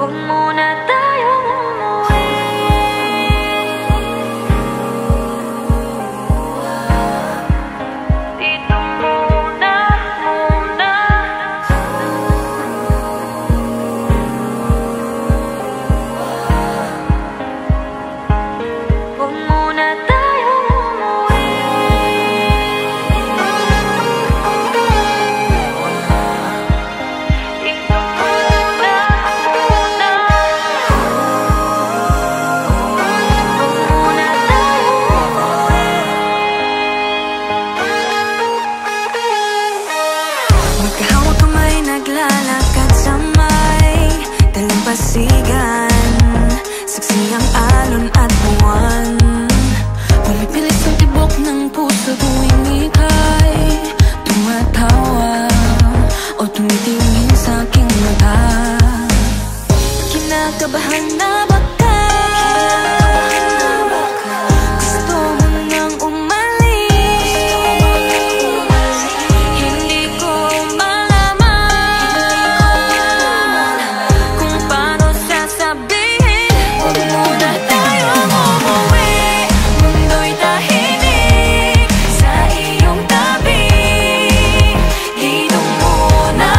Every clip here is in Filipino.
Huwag muna tayong umuwi. Dito muna, muna. Huwag muna tayong umuwi. Dito muna, muna. Huwag muna tayong umuwi. Magkahawak kamay, naglalakad sa may dalampasigan. Saksi ang alon at buwan. Pumipilis ang tibok ng puso tuwing ika'y tumatawa o tumitingin sa aking mata. Kinakabahan na ba ka? Gusto mo nang umalis? Hindi ko malaman kung paano sasabihin. Huwag muna tayong umuwi. Mundo'y tahimik sa iyong tabi. Dito muna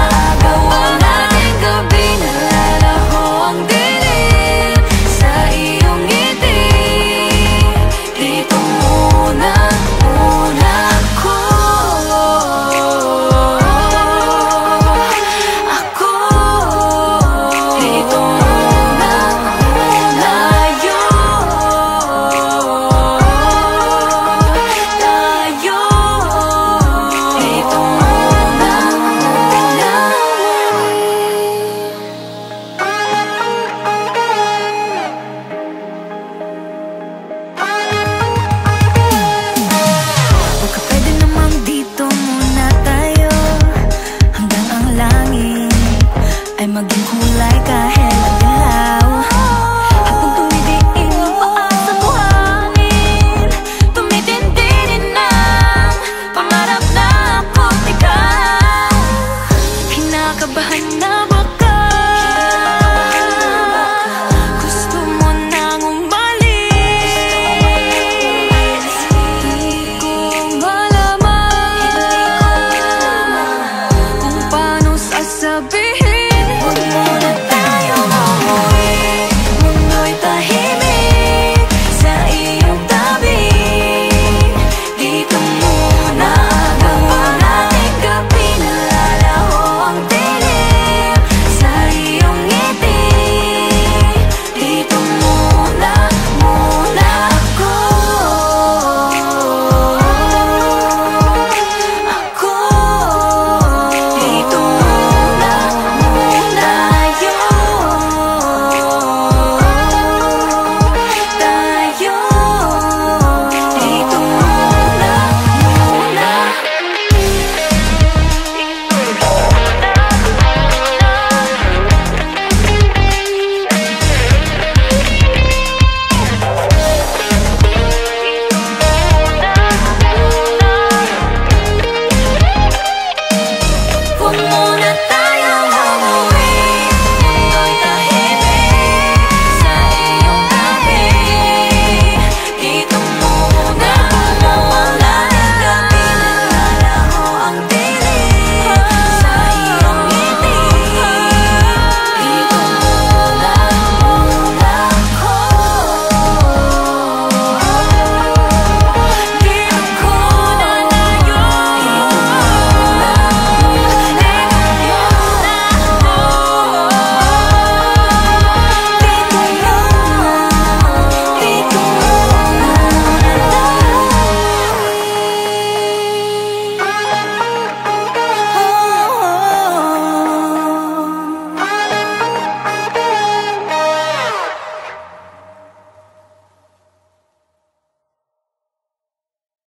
gawa natin gabi. Nalalaho ang dilim sa iyong ngiti. Dito muna, muna ako. Dito muna, muna tayo. Dito muna, muna. Baka pwede namang dito muna tayo hanggang ang langit ay maging kulay kahit madilaw. Habang tumidiin ang paa sa buhangin, tumitindi rin ang pangarap na ako't ikaw. Kinakabahan na ba ka? Gusto mo nang umalis? Hindi ko malaman kung paano sasabihin. Huwag muna